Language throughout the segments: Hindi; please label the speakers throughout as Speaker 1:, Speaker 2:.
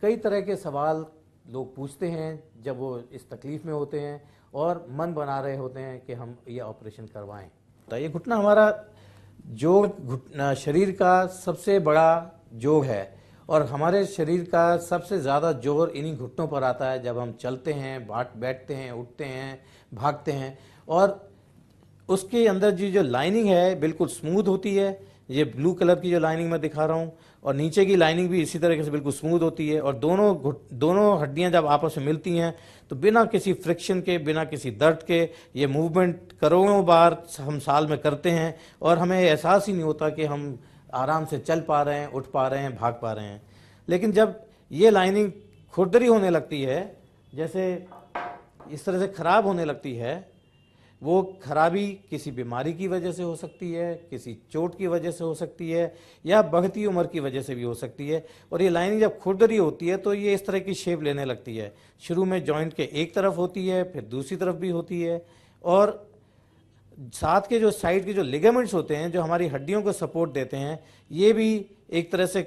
Speaker 1: कई तरह के सवाल लोग पूछते हैं जब वो इस तकलीफ़ में होते हैं और मन बना रहे होते हैं कि हम ये ऑपरेशन करवाएं। तो ये घुटना हमारा जोड़ शरीर का सबसे बड़ा जोड़ है और हमारे शरीर का सबसे ज़्यादा जोर इन्हीं घुटनों पर आता है जब हम चलते हैं, बैठते हैं, उठते हैं, भागते हैं। और उसके अंदर जो लाइनिंग है बिल्कुल स्मूथ होती है। ये ब्लू कलर की जो लाइनिंग मैं दिखा रहा हूँ, और नीचे की लाइनिंग भी इसी तरीके से बिल्कुल स्मूथ होती है। और दोनों हड्डियां जब आपस में मिलती हैं तो बिना किसी फ्रिक्शन के, बिना किसी दर्द के ये मूवमेंट करोड़ों बार हम साल में करते हैं और हमें एहसास ही नहीं होता कि हम आराम से चल पा रहे हैं, उठ पा रहे हैं, भाग पा रहे हैं। लेकिन जब ये लाइनिंग खुरदरी होने लगती है, जैसे इस तरह से खराब होने लगती है, वो खराबी किसी बीमारी की वजह से हो सकती है, किसी चोट की वजह से हो सकती है, या बढ़ती उम्र की वजह से भी हो सकती है। और ये लाइनिंग जब खुरदरी होती है तो ये इस तरह की शेप लेने लगती है। शुरू में जॉइंट के एक तरफ होती है, फिर दूसरी तरफ भी होती है, और साथ के जो साइड के जो लिगामेंट्स होते हैं जो हमारी हड्डियों को सपोर्ट देते हैं, ये भी एक तरह से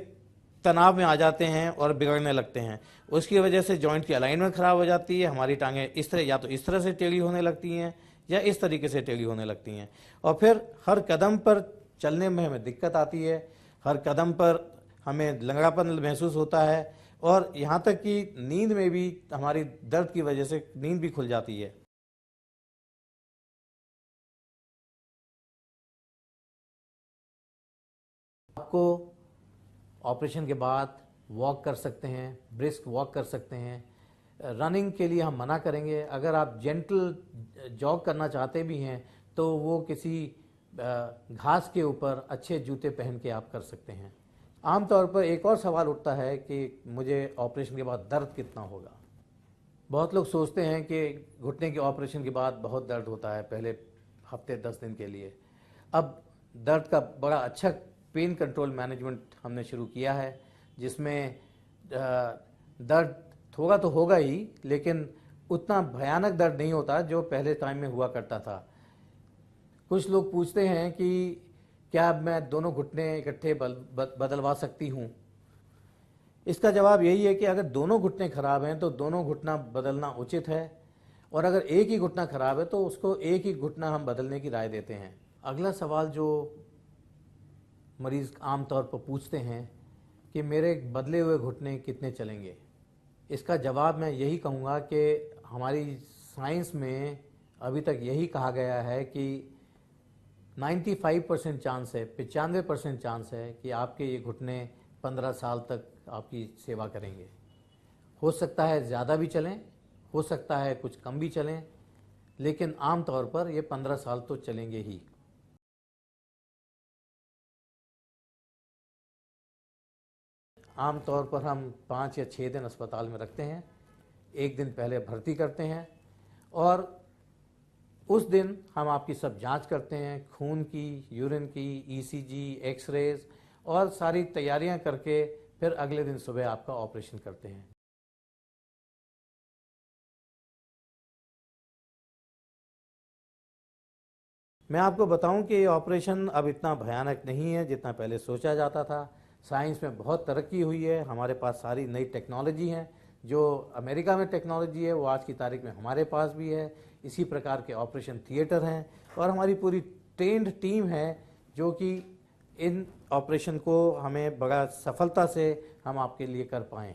Speaker 1: तनाव में आ जाते हैं और बिगड़ने लगते हैं। उसकी वजह से जॉइंट की अलाइनमेंट खराब हो जाती है, हमारी टांगें इस तरह या तो इस तरह से टेढ़ी होने लगती हैं या इस तरीके से टेढ़ी होने लगती हैं। और फिर हर कदम पर चलने में हमें दिक्कत आती है, हर कदम पर हमें लंगड़ापन महसूस होता है, और यहाँ तक कि नींद में भी हमारी दर्द की वजह से नींद भी खुल जाती है। आपको ऑपरेशन के बाद वॉक कर सकते हैं, ब्रिस्क वॉक कर सकते हैं। रनिंग के लिए हम मना करेंगे। अगर आप जेंटल जॉग करना चाहते भी हैं तो वो किसी घास के ऊपर अच्छे जूते पहन के आप कर सकते हैं। आमतौर पर एक और सवाल उठता है कि मुझे ऑपरेशन के बाद दर्द कितना होगा। बहुत लोग सोचते हैं कि घुटने के ऑपरेशन के बाद बहुत दर्द होता है पहले हफ्ते 10 दिन के लिए। अब दर्द का बड़ा अच्छा पेन कंट्रोल मैनेजमेंट हमने शुरू किया है, जिसमें दर्द थोड़ा तो होगा ही, लेकिन उतना भयानक दर्द नहीं होता जो पहले टाइम में हुआ करता था। कुछ लोग पूछते हैं कि क्या मैं दोनों घुटने इकट्ठे बदलवा सकती हूँ। इसका जवाब यही है कि अगर दोनों घुटने खराब हैं तो दोनों घुटना बदलना उचित है, और अगर एक ही घुटना खराब है तो उसको एक ही घुटना हम बदलने की राय देते हैं। अगला सवाल जो मरीज़ आमतौर पर पूछते हैं कि मेरे बदले हुए घुटने कितने चलेंगे। इसका जवाब मैं यही कहूँगा कि हमारी साइंस में अभी तक यही कहा गया है कि 95% चांस है, 95% चांस है कि आपके ये घुटने 15 साल तक आपकी सेवा करेंगे। हो सकता है ज़्यादा भी चलें, हो सकता है कुछ कम भी चलें, लेकिन आम तौर पर ये 15 साल तो चलेंगे ही। आम तौर पर हम 5 या 6 दिन अस्पताल में रखते हैं, एक दिन पहले भर्ती करते हैं, और उस दिन हम आपकी सब जांच करते हैं, खून की, यूरिन की, ईसीजी, एक्सरेज, और सारी तैयारियां करके फिर अगले दिन सुबह आपका ऑपरेशन करते हैं। मैं आपको बताऊं कि ये ऑपरेशन अब इतना भयानक नहीं है जितना पहले सोचा जाता था। साइंस में बहुत तरक्की हुई है, हमारे पास सारी नई टेक्नोलॉजी हैं। जो अमेरिका में टेक्नोलॉजी है वो आज की तारीख में हमारे पास भी है। इसी प्रकार के ऑपरेशन थिएटर हैं और हमारी पूरी ट्रेंड टीम है जो कि इन ऑपरेशन को हमें बड़ा सफलता से हम आपके लिए कर पाएँ।